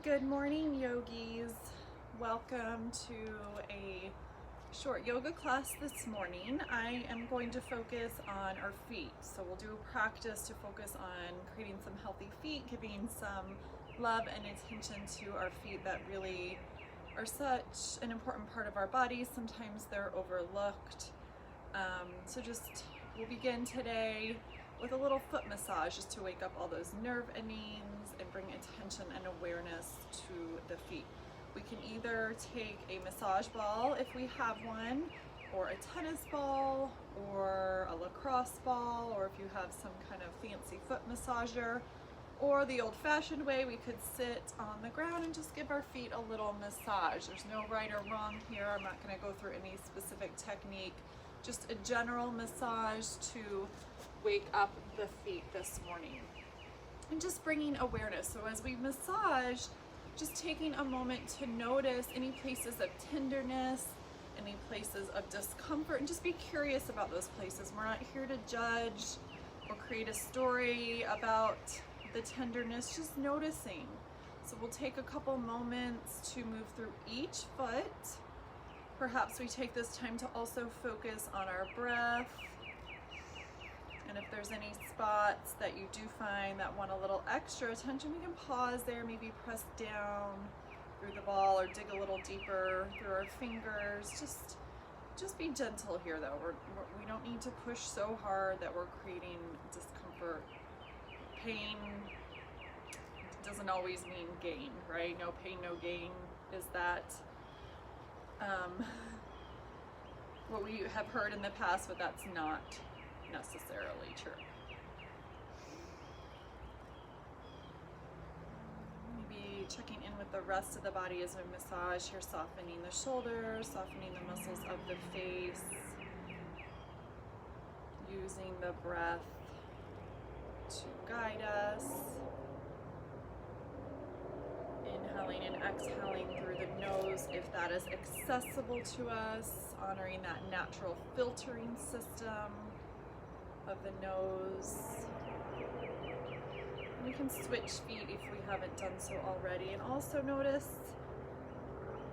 Good morning, yogis. Welcome to a short yoga class this morning. I am going to focus on our feet. So we'll do a practice to focus on creating some healthy feet, giving some love and attention to our feet that really are such an important part of our bodies. Sometimes they're overlooked. We'll begin today with a little foot massage just to wake up all those nerve endings and bring attention and awareness to the feet. We can either take a massage ball if we have one, or a tennis ball, or a lacrosse ball, or if you have some kind of fancy foot massager, or the old-fashioned way, we could sit on the ground and just give our feet a little massage. There's no right or wrong here. I'm not going to go through any specific technique, just a general massage to wake up the feet this morning. And just bringing awareness. So as we massage, just taking a moment to notice any places of tenderness, any places of discomfort, and just be curious about those places. We're not here to judge or create a story about the tenderness, just noticing. So we'll take a couple moments to move through each foot. Perhaps we take this time to also focus on our breath. And if there's any spots that you do find that want a little extra attention, we can pause there, maybe press down through the ball or dig a little deeper through our fingers. Just be gentle here though. We don't need to push so hard that we're creating discomfort. Pain doesn't always mean gain, right? No pain, no gain is that what we have heard in the past, but that's not necessarily true. Maybe checking in with the rest of the body as we massage here, softening the shoulders, softening the muscles of the face, using the breath to guide us. Inhaling and exhaling through the nose if that is accessible to us, honoring that natural filtering system of the nose. And we can switch feet if we haven't done so already, and also notice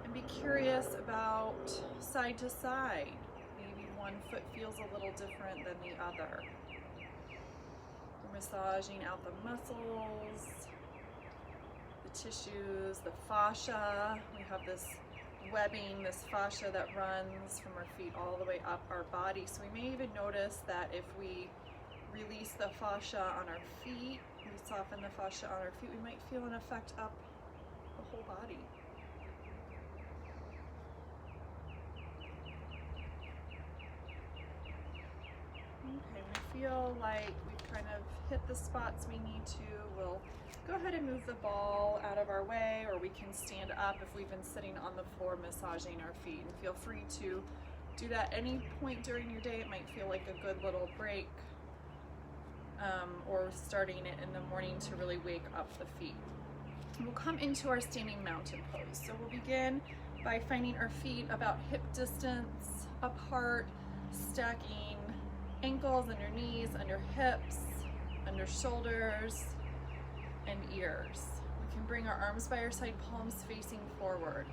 and be curious about side to side. Maybe one foot feels a little different than the other. We're massaging out the muscles, the tissues, the fascia. We have this webbing, this fascia that runs from our feet all the way up our body. So we may even notice that if we release the fascia on our feet, we soften the fascia on our feet, we might feel an effect up the whole body. Okay, we feel like we've kind of hit the spots we need to. We'll go ahead and move the ball out of our way, or we can stand up if we've been sitting on the floor massaging our feet. And feel free to do that any point during your day. It might feel like a good little break, or starting it in the morning to really wake up the feet. We'll come into our standing mountain pose. So we'll begin by finding our feet about hip distance apart, stacking ankles under knees, under hips, under shoulders, and ears. We can bring our arms by our side, palms facing forward.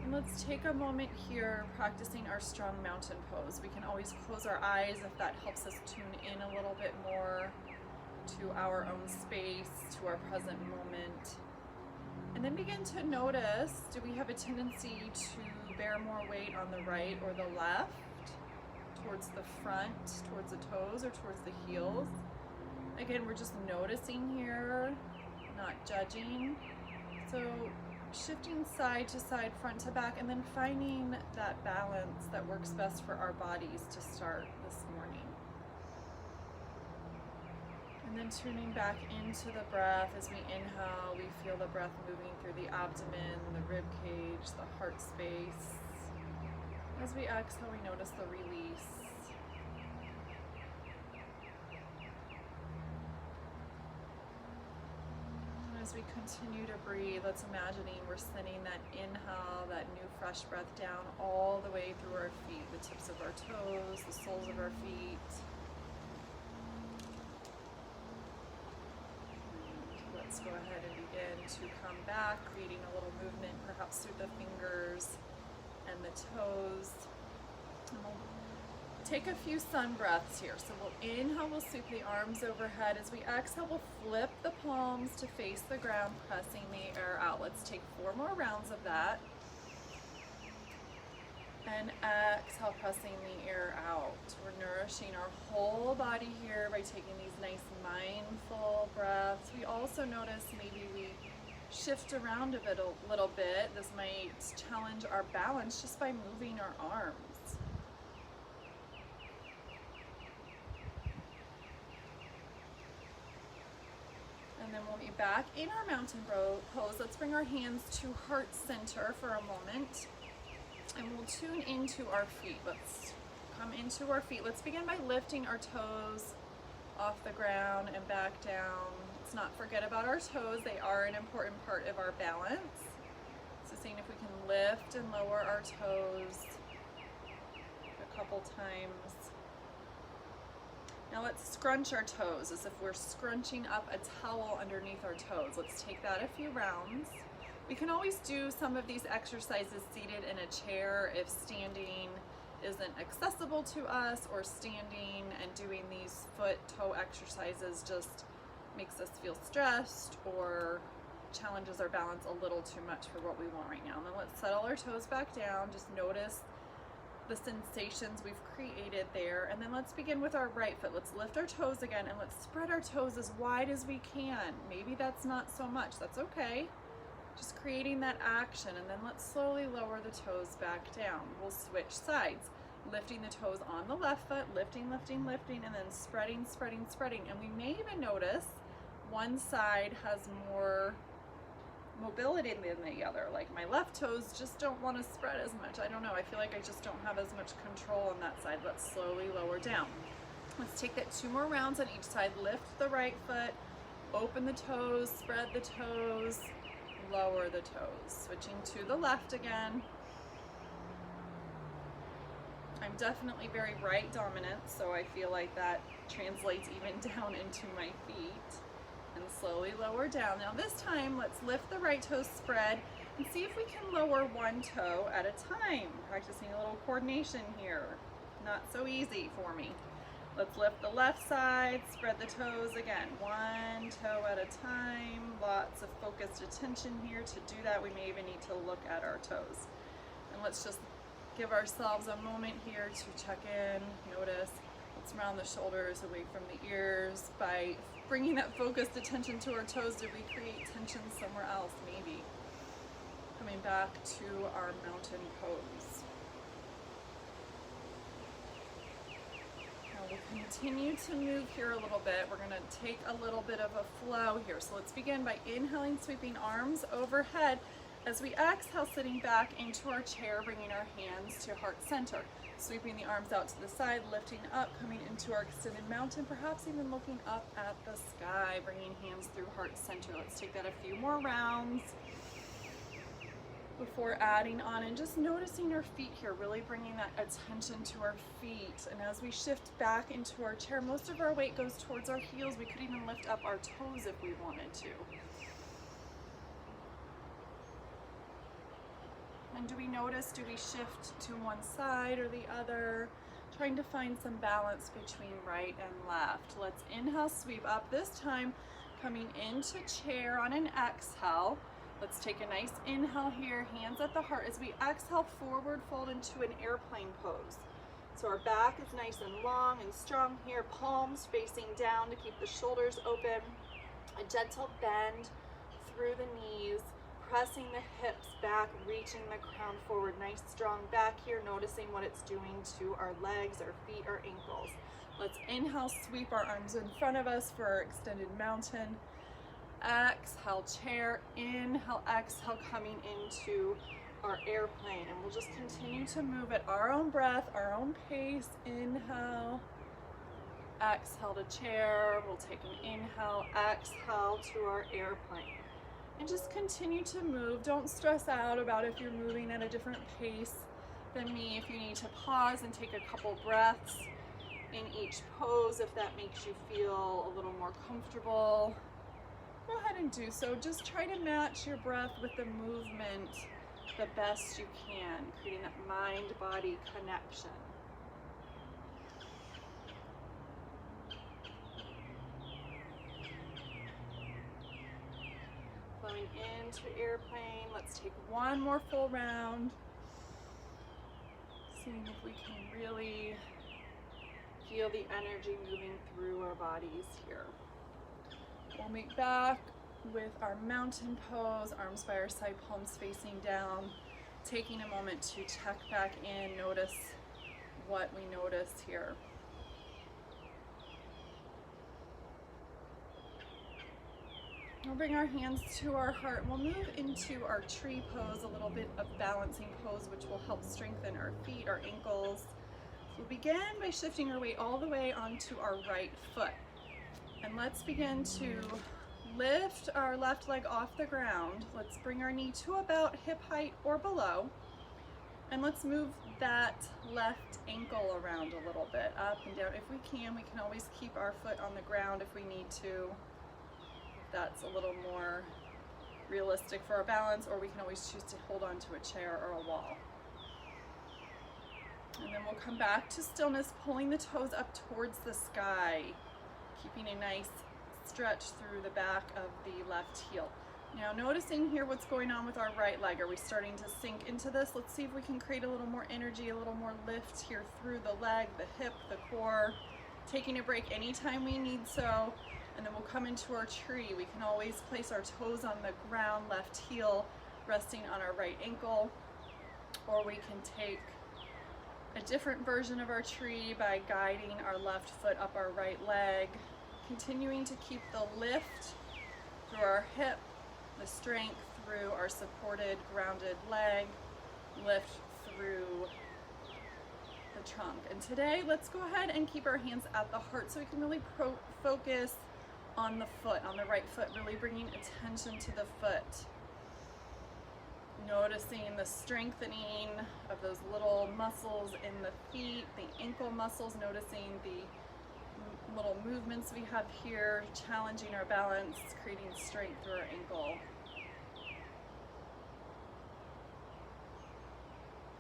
And let's take a moment here practicing our strong mountain pose. We can always close our eyes if that helps us tune in a little bit more to our own space, to our present moment. And then begin to notice, do we have a tendency to bear more weight on the right or the left, towards the front, towards the toes, or towards the heels? Again, we're just noticing here, not judging. So shifting side to side, front to back, and then finding that balance that works best for our bodies to start this morning. And then tuning back into the breath. As we inhale, we feel the breath moving through the abdomen, the rib cage, the heart space. As we exhale, we notice the release. As we continue to breathe, let's imagining we're sending that inhale, that new fresh breath down all the way through our feet, the tips of our toes, the soles of our feet. let's go ahead and begin to come back, creating a little movement, perhaps through the fingers and the toes. And we'll take a few sun breaths here. So we'll inhale, we'll sweep the arms overhead. As we exhale, we'll flip the palms to face the ground, pressing the air out. Let's take 4 more rounds of that. And exhale, pressing the air out. We're nourishing our whole body here by taking these nice mindful breaths. We also notice maybe we shift around a little bit. This might challenge our balance just by moving our arms. And then we'll be back in our mountain pose. Let's bring our hands to heart center for a moment. And we'll tune into our feet. Let's come into our feet. Let's begin by lifting our toes off the ground and back down. Let's not forget about our toes. They are an important part of our balance. So seeing if we can lift and lower our toes a couple times. Now let's scrunch our toes as if we're scrunching up a towel underneath our toes. Let's take that a few rounds. We can always do some of these exercises seated in a chair if standing isn't accessible to us, or standing and doing these foot-toe exercises just makes us feel stressed or challenges our balance a little too much for what we want right now. And then let's settle our toes back down. Just notice the sensations we've created there. And then let's begin with our right foot. Let's lift our toes again and let's spread our toes as wide as we can. Maybe that's not so much, that's okay. Just creating that action, and then let's slowly lower the toes back down. We'll switch sides, lifting the toes on the left foot, lifting, lifting, lifting, and then spreading, spreading, spreading. And we may even notice one side has more mobility than the other. Like my left toes just don't want to spread as much. I don't know, I feel like I just don't have as much control on that side. Let's slowly lower down. Let's take that 2 more rounds on each side. Lift the right foot, open the toes, spread the toes, lower the toes. Switching to the left again. I'm definitely very right dominant, so I feel like that translates even down into my feet. And slowly lower down. Now this time, let's lift the right toe, spread, and see if we can lower one toe at a time. Practicing a little coordination here. Not so easy for me. Let's lift the left side, spread the toes again. One toe at a time. Lots of focused attention here. To do that, we may even need to look at our toes. And let's just give ourselves a moment here to check in, notice. Let's round the shoulders away from the ears. By bringing that focused attention to our toes, did we create tension somewhere else? Maybe. Coming back to our mountain pose. We'll continue to move here a little bit. We're going to take a little bit of a flow here. So let's begin by inhaling, sweeping arms overhead. As we exhale, sitting back into our chair, bringing our hands to heart center. Sweeping the arms out to the side, lifting up, coming into our extended mountain, perhaps even looking up at the sky, bringing hands through heart center. Let's take that a few more rounds before adding on and just noticing our feet here, really bringing that attention to our feet. And as we shift back into our chair, most of our weight goes towards our heels. We could even lift up our toes if we wanted to. And do we notice, do we shift to one side or the other? Trying to find some balance between right and left. Let's inhale, sweep up. This time, coming into chair on an exhale. Let's take a nice inhale here, hands at the heart. As we exhale, forward fold into an airplane pose. So our back is nice and long and strong here, palms facing down to keep the shoulders open. A gentle bend through the knees, pressing the hips back, reaching the crown forward. Nice strong back here, noticing what it's doing to our legs, our feet, our ankles. Let's inhale, sweep our arms in front of us for our extended mountain. Exhale, chair, inhale, exhale, coming into our airplane. And we'll just continue to move at our own breath, our own pace. Inhale, exhale to chair. We'll take an inhale, exhale to our airplane. And just continue to move. Don't stress out about if you're moving at a different pace than me. If you need to pause and take a couple breaths in each pose, if that makes you feel a little more comfortable. go ahead and do so. Just try to match your breath with the movement the best you can, creating that mind-body connection. Flowing into airplane. Let's take one more full round. Seeing if we can really feel the energy moving through our bodies here. We'll meet back with our mountain pose, arms by our side, palms facing down. Taking a moment to check back in, notice what we notice here. We'll bring our hands to our heart. We'll move into our tree pose, a little bit of balancing pose, which will help strengthen our feet, our ankles. We'll begin by shifting our weight all the way onto our right foot. And let's begin to lift our left leg off the ground. Let's bring our knee to about hip height or below. And let's move that left ankle around a little bit, up and down. If we can always keep our foot on the ground if we need to. That's a little more realistic for our balance, or we can always choose to hold on to a chair or a wall. And then we'll come back to stillness, pulling the toes up towards the sky, keeping a nice stretch through the back of the left heel. Now noticing here what's going on with our right leg. Are we starting to sink into this? Let's see if we can create a little more energy, a little more lift here through the leg, the hip, the core. Taking a break anytime we need so. And then we'll come into our tree. We can always place our toes on the ground, left heel resting on our right ankle, or we can take a different version of our tree by guiding our left foot up our right leg, continuing to keep the lift through our hip, the strength through our supported, grounded leg, lift through the trunk. And today, let's go ahead and keep our hands at the heart so we can really focus on the foot, on the right foot, really bringing attention to the foot. Noticing the strengthening of those little muscles in the feet, the ankle muscles, noticing the little movements we have here, challenging our balance, creating strength through our ankle.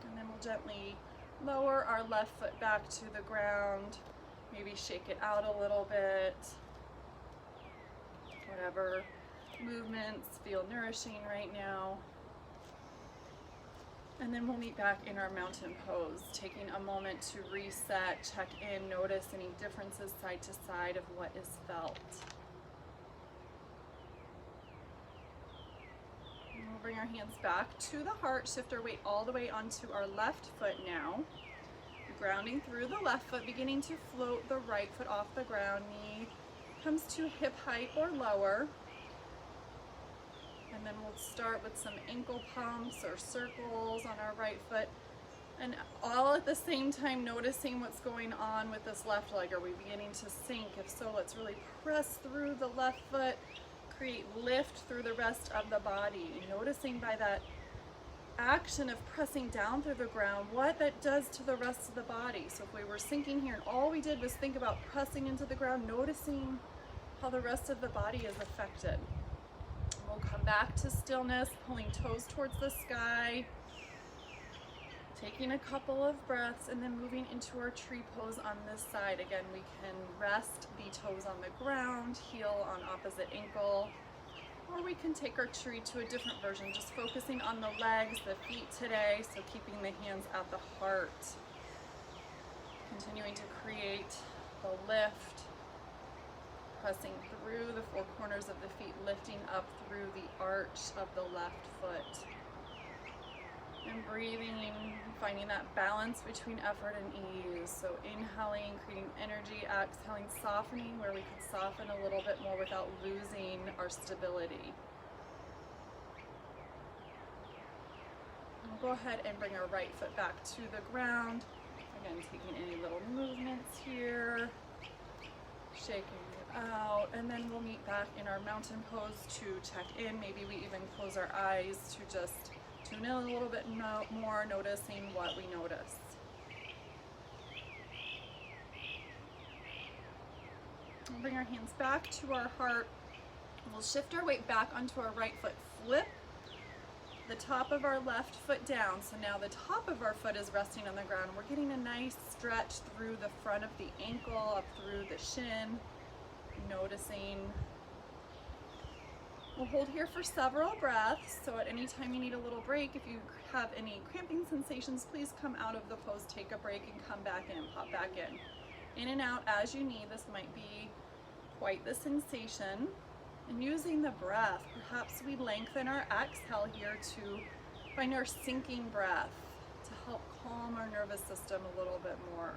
And then we'll gently lower our left foot back to the ground, maybe shake it out a little bit. Whatever movements feel nourishing right now. And then we'll meet back in our mountain pose, taking a moment to reset, check in, notice any differences side to side of what is felt. And we'll bring our hands back to the heart, shift our weight all the way onto our left foot now. Grounding through the left foot, beginning to float the right foot off the ground, knee comes to hip height or lower. And then we'll start with some ankle pumps or circles on our right foot. And all at the same time noticing what's going on with this left leg. Are we beginning to sink? If so, let's really press through the left foot, create lift through the rest of the body. Noticing by that action of pressing down through the ground, what that does to the rest of the body. So if we were sinking here and all we did was think about pressing into the ground, noticing how the rest of the body is affected. We'll come back to stillness, pulling toes towards the sky, taking a couple of breaths, and then moving into our tree pose on this side. Again, we can rest the toes on the ground, heel on opposite ankle, or we can take our tree to a different version, just focusing on the legs, the feet today, so keeping the hands at the heart. Continuing to create the lift, pressing through the four corners of the feet, lifting up through the arch of the left foot. And breathing, finding that balance between effort and ease. So inhaling, creating energy, exhaling, softening where we can soften a little bit more without losing our stability. We'll go ahead and bring our right foot back to the ground. Again, taking any little movements here, shaking it out, and then we'll meet back in our mountain pose to check in. Maybe we even close our eyes to just tune in a little bit more, noticing what we notice. We'll bring our hands back to our heart, We'll shift our weight back onto our right foot, flip the top of our left foot down. So now the top of our foot is resting on the ground. We're getting a nice stretch through the front of the ankle, up through the shin, noticing. We'll hold here for several breaths. So at any time you need a little break, if you have any cramping sensations, please come out of the pose, take a break, and come back in, pop back in and out as you need. This might be quite the sensation. And using the breath, perhaps we lengthen our exhale here to find our sinking breath to help calm our nervous system a little bit more.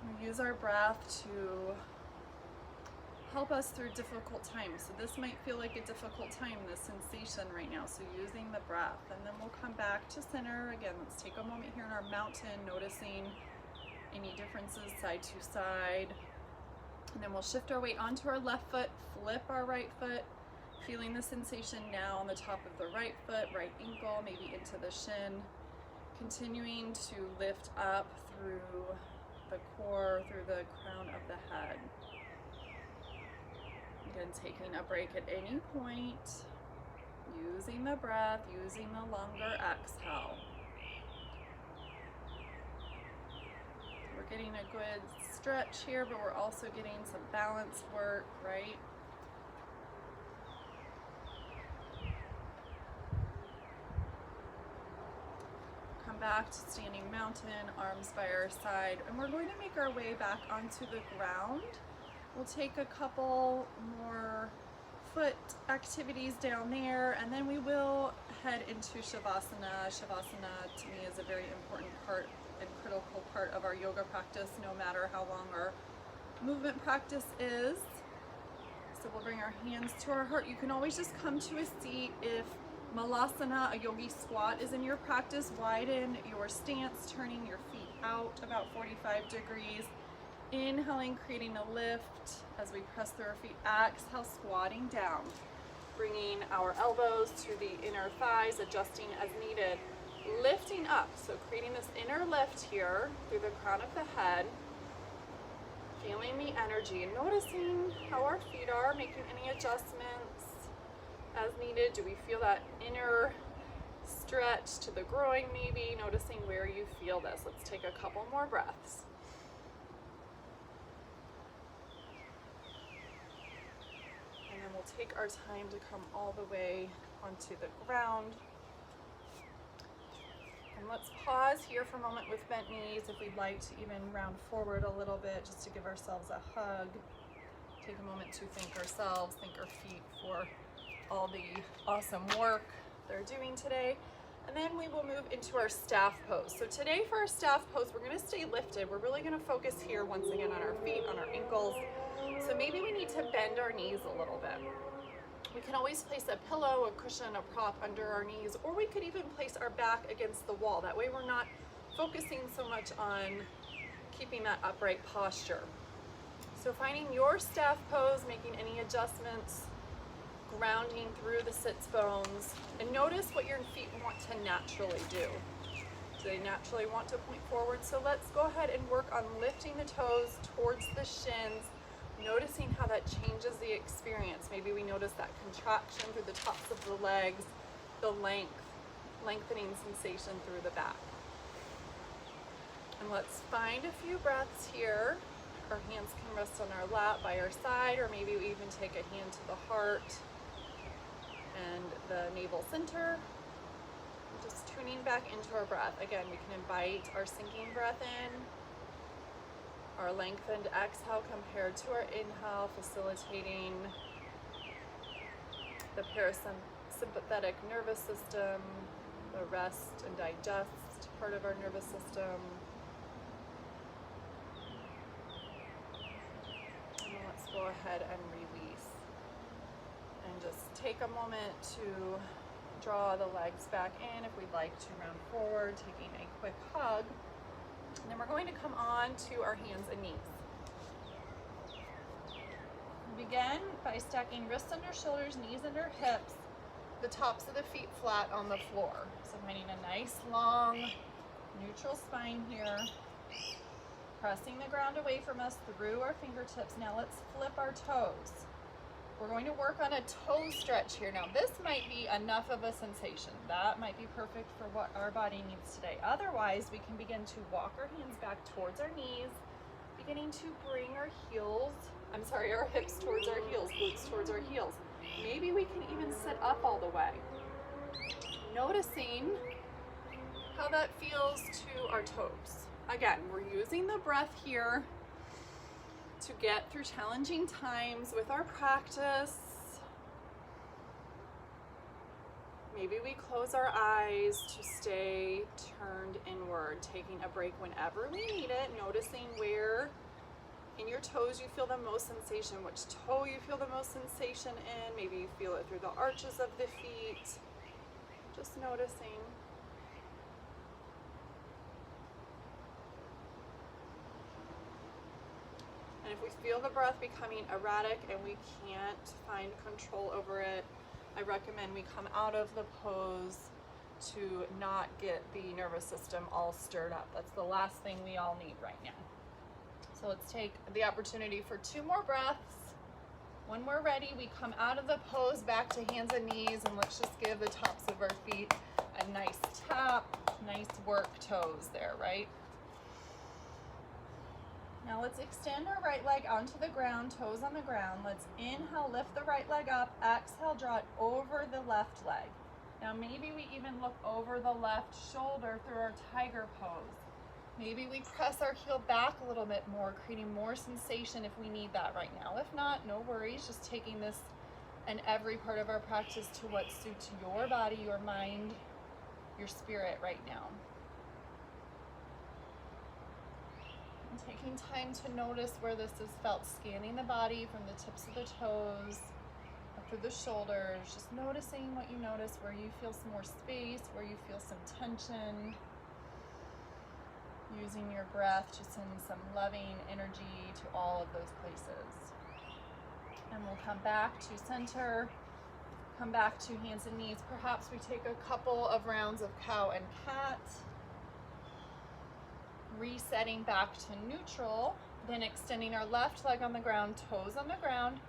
We use our breath to help us through difficult times. So this might feel like a difficult time, this sensation right now. So using the breath, and then we'll come back to center. Again, let's take a moment here in our mountain, noticing any differences side to side. And then we'll shift our weight onto our left foot, flip our right foot, feeling the sensation now on the top of the right foot, right ankle, maybe into the shin. Continuing to lift up through the core, through the crown of the head. Again, taking a break at any point, using the breath, using the longer exhale. We're getting a good stretch here, but we're also getting some balance work, right? Come back to standing mountain, arms by our side, and we're going to make our way back onto the ground. We'll take a couple more foot activities down there, and then we will head into Shavasana. Shavasana to me is a very important part and critical part of our yoga practice, no matter how long our movement practice is. So we'll bring our hands to our heart. You can always just come to a seat. If Malasana, a yogi squat, is in your practice, widen your stance, turning your feet out about 45 degrees. Inhaling, creating a lift as we press through our feet. Exhale, squatting down. Bringing our elbows to the inner thighs, adjusting as needed. Lifting up, so creating this inner lift here through the crown of the head. Feeling the energy and noticing how our feet are, making any adjustments as needed. Do we feel that inner stretch to the groin maybe? Noticing where you feel this. Let's take a couple more breaths. And then we'll take our time to come all the way onto the ground. And let's pause here for a moment with bent knees if we'd like to even round forward a little bit just to give ourselves a hug. Take a moment to thank ourselves, thank our feet for all the awesome work they're doing today. And then we will move into our staff pose. So today for our staff pose, we're gonna stay lifted. We're really gonna focus here once again on our feet, on our ankles. So maybe we need to bend our knees a little bit. We can always place a pillow, a cushion, a prop under our knees, or we could even place our back against the wall. That way we're not focusing so much on keeping that upright posture. So finding your staff pose, making any adjustments, grounding through the sits bones, and notice what your feet want to naturally do. Do they naturally want to point forward? So let's go ahead and work on lifting the toes towards the shins, noticing how that changes the experience. Maybe we notice that contraction through the tops of the legs, the lengthening sensation through the back. And let's find a few breaths here. Our hands can rest on our lap by our side, or maybe we even take a hand to the heart and the navel center. Just tuning back into our breath. Again, we can invite our sinking breath in, our lengthened exhale compared to our inhale, facilitating the parasympathetic nervous system, the rest and digest part of our nervous system. And let's go ahead and release. And just take a moment to draw the legs back in if we'd like to round forward, taking a quick hug. And then we're going to come on to our hands and knees. We begin by stacking wrists under shoulders, knees under hips, the tops of the feet flat on the floor. So finding a nice long neutral spine here. pressing the ground away from us through our fingertips. Now let's flip our toes. We're going to work on a toe stretch here. Now this might be enough of a sensation. That might be perfect for what our body needs today. Otherwise, we can begin to walk our hands back towards our knees, beginning to bring our hips towards our heels, glutes towards our heels. Maybe we can even sit up all the way. Noticing how that feels to our toes. Again, we're using the breath here to get through challenging times with our practice. Maybe we close our eyes to stay turned inward, taking a break whenever we need it, noticing where in your toes you feel the most sensation, which toe you feel the most sensation in. Maybe you feel it through the arches of the feet. Just noticing. And if we feel the breath becoming erratic and we can't find control over it, I recommend we come out of the pose to not get the nervous system all stirred up. That's the last thing we all need right now. So let's take the opportunity for 2 more breaths. When we're ready, we come out of the pose back to hands and knees, and let's just give the tops of our feet a nice tap, nice work toes there, right? Now let's extend our right leg onto the ground, toes on the ground. Let's inhale, lift the right leg up, exhale, draw it over the left leg. Now maybe we even look over the left shoulder through our tiger pose. Maybe we press our heel back a little bit more, creating more sensation if we need that right now. If not, no worries, just taking this and every part of our practice to what suits your body, your mind, your spirit right now. And taking time to notice where this is felt, scanning the body from the tips of the toes up through the shoulders, just noticing what you notice, where you feel some more space, where you feel some tension. Using your breath to send some loving energy to all of those places. And we'll come back to center, come back to hands and knees. Perhaps we take a couple of rounds of cow and cat. Resetting back to neutral, then extending our left leg on the ground, toes on the ground.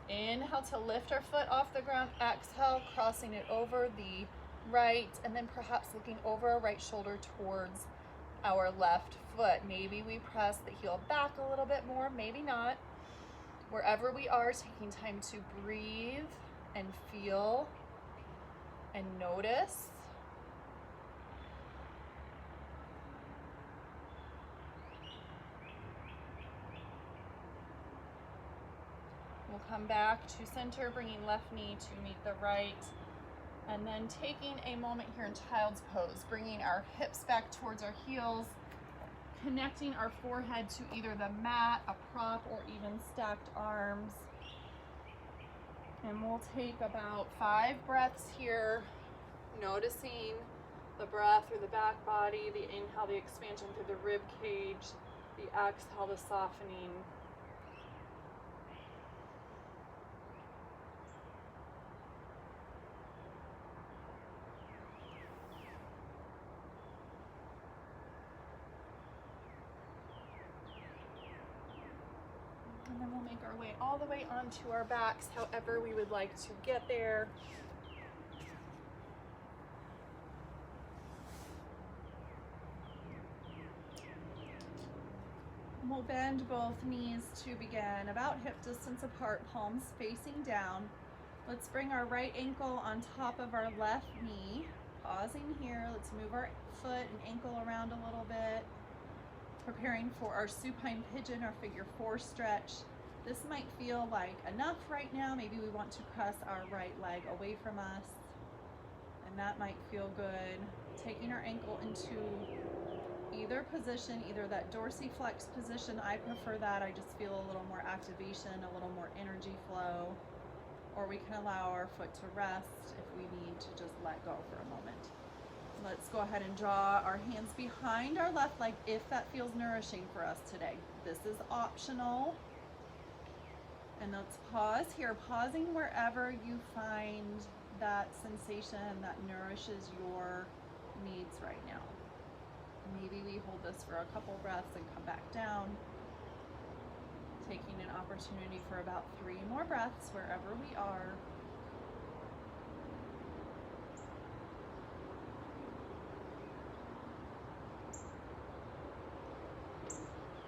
Inhale to lift our foot off the ground. Exhale, crossing it over the right, and then perhaps looking over our right shoulder towards our left foot. Maybe we press the heel back a little bit more, maybe not. Wherever we are, taking time to breathe and feel and notice. We'll come back to center, bringing left knee to meet the right. And then taking a moment here in child's pose, bringing our hips back towards our heels, connecting our forehead to either the mat, a prop, or even stacked arms. And we'll take about 5 breaths here, noticing the breath through the back body, the inhale, the expansion through the rib cage, the exhale, the softening. And then we'll make our way all the way onto our backs, however we would like to get there. We'll bend both knees to begin, about hip distance apart, palms facing down. Let's bring our right ankle on top of our left knee. Pausing here, let's move our foot and ankle around a little bit. Preparing for our supine pigeon or figure 4 stretch. This might feel like enough right now. Maybe we want to press our right leg away from us, and that might feel good. Taking our ankle into either position, either that dorsiflex position, I prefer that. I just feel a little more activation, a little more energy flow, or we can allow our foot to rest if we need to just let go for a moment. Let's go ahead and draw our hands behind our left leg if that feels nourishing for us today. This is optional. And let's pause here, pausing wherever you find that sensation that nourishes your needs right now. Maybe we hold this for a couple breaths and come back down, taking an opportunity for about 3 more breaths wherever we are.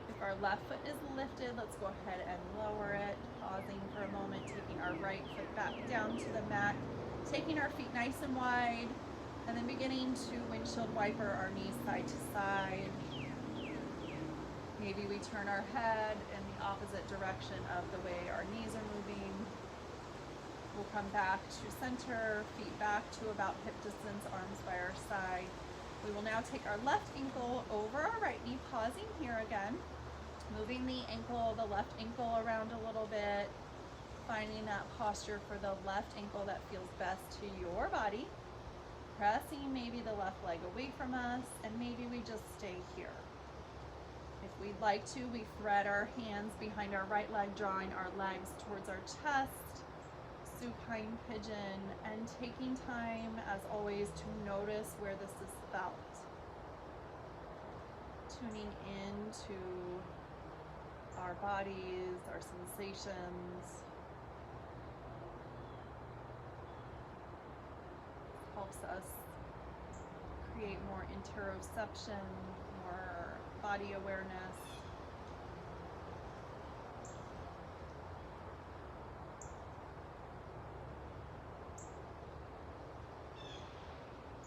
If our left foot is lifted, let's go ahead and lower it, pausing for a moment, taking our right foot back down to the mat, taking our feet nice and wide, and then beginning to windshield wiper our knees side to side. Maybe we turn our head in the opposite direction of the way our knees are moving. We'll come back to center, feet back to about hip distance, arms by our side. We will now take our left ankle over our right knee, pausing here again, moving the left ankle around a little bit, finding that posture for the left ankle that feels best to your body, pressing maybe the left leg away from us, and maybe we just stay here. If we'd like to, we thread our hands behind our right leg, drawing our legs towards our chest, supine pigeon, and taking time, as always, to notice where this is felt. Tuning into our bodies, our sensations. Helps us create more interoception, more body awareness.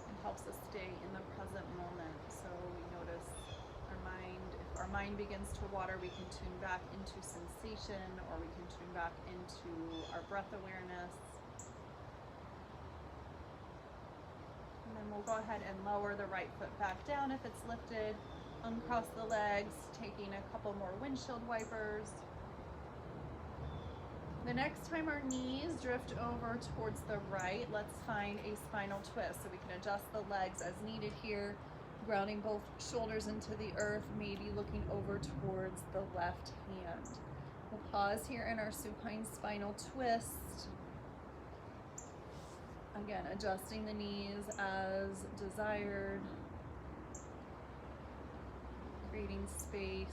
It helps us stay in the present moment. So we notice our mind. If our mind begins to water, we can tune back into sensation, or we can tune back into our breath awareness. And then we'll go ahead and lower the right foot back down if it's lifted. Uncross the legs, taking a couple more windshield wipers. The next time our knees drift over towards the right, let's find a spinal twist. So we can adjust the legs as needed here, grounding both shoulders into the earth, maybe looking over towards the left hand. We'll pause here in our supine spinal twist. Again, adjusting the knees as desired, creating space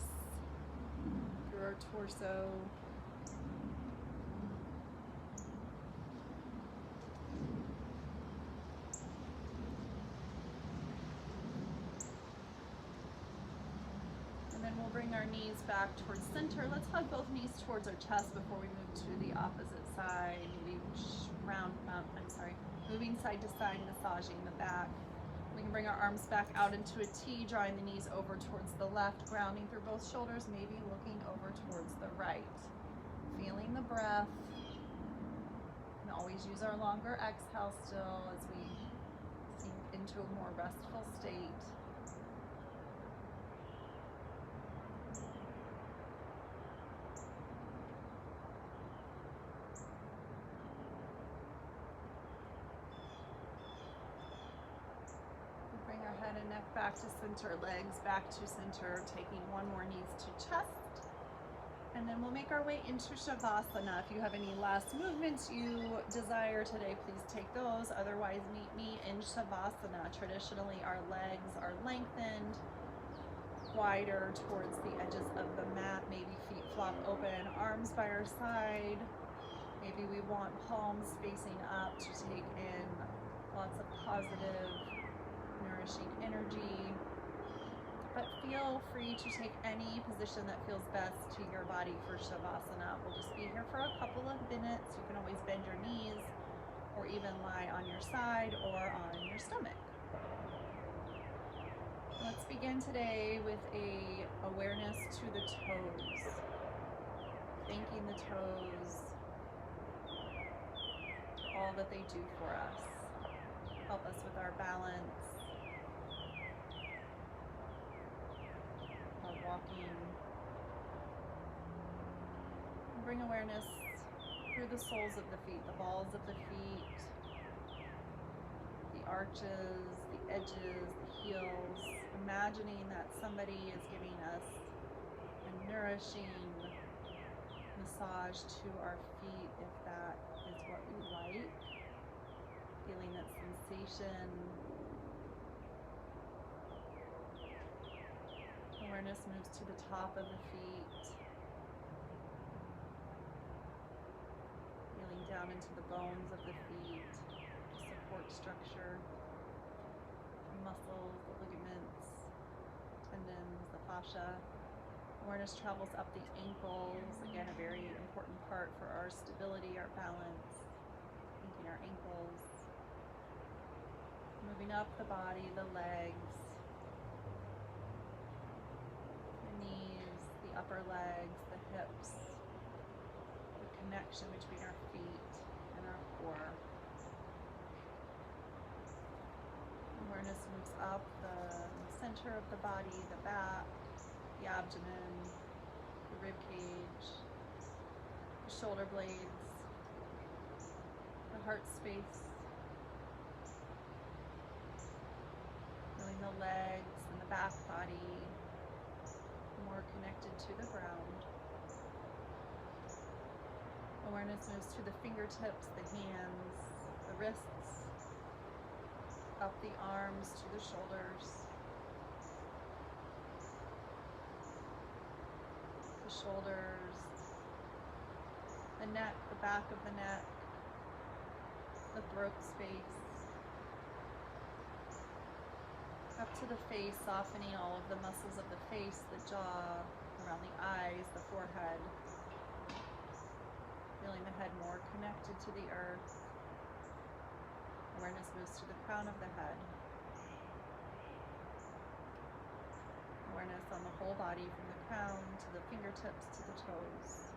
through our torso. And then we'll bring our knees back towards center. Let's hug both knees towards our chest before we move to the opposite side. Maybe moving side to side, massaging the back. We can bring our arms back out into a T, drawing the knees over towards the left, grounding through both shoulders, maybe looking over towards the right. Feeling the breath. And always use our longer exhale still as we sink into a more restful state. Head and neck back to center, legs back to center, taking one more knees to chest. And then we'll make our way into Shavasana. If you have any last movements you desire today, please take those. Otherwise, meet me in Shavasana. Traditionally, our legs are lengthened, wider towards the edges of the mat. Maybe feet flop open, arms by our side. Maybe we want palms facing up to take in lots of positive, nourishing energy, but feel free to take any position that feels best to your body for Shavasana. We'll just be here for a couple of minutes. You can always bend your knees or even lie on your side or on your stomach. Let's begin today with a awareness to the toes. Thanking the toes for all that they do for us. Help us with our balance, our walking. Bring awareness through the soles of the feet, the balls of the feet, the arches, the edges, the heels. Imagining that somebody is giving us a nourishing massage to our feet, if that is what we like. Feeling that sensation. Awareness moves to the top of the feet, feeling down into the bones of the feet, support structure, the muscles, the ligaments, tendons, the fascia. Awareness travels up the ankles, again a very important part for our stability, our balance, thinking our ankles. Moving up the body, the legs, the knees, the upper legs, the hips, the connection between our feet and our core. Awareness moves up the center of the body, the back, the abdomen, the rib cage, the shoulder blades, the heart space. Feeling the legs and the back body more connected to the ground. Awareness moves to the fingertips, the hands, the wrists, up the arms to the shoulders, the shoulders, the neck, the back of the neck, the throat space, up to the face, softening all of the muscles of the face, the jaw, around the eyes, the forehead. Feeling the head more connected to the earth. Awareness moves to the crown of the head. Awareness on the whole body from the crown to the fingertips to the toes.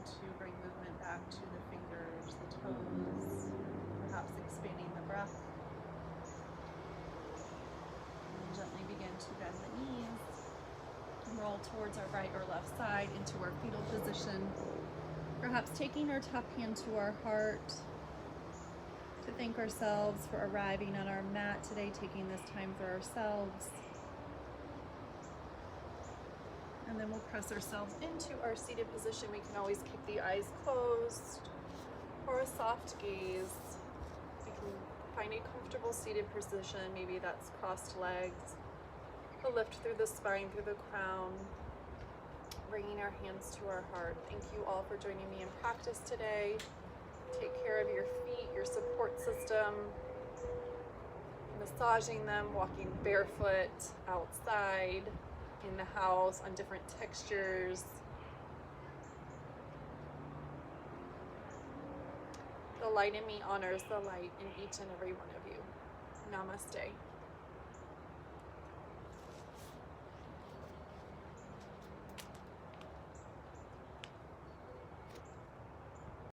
To bring movement back to the fingers, the toes, perhaps expanding the breath. And gently begin to bend the knees and roll towards our right or left side into our fetal position. Perhaps taking our top hand to our heart to thank ourselves for arriving on our mat today, taking this time for ourselves. And then we'll press ourselves into our seated position. We can always keep the eyes closed or a soft gaze. We can find a comfortable seated position. Maybe that's crossed legs, a lift through the spine, through the crown, bringing our hands to our heart. Thank you all for joining me in practice today. Take care of your feet, your support system, massaging them, walking barefoot outside, in the house, on different textures. The light in me honors the light in each and every one of you. Namaste.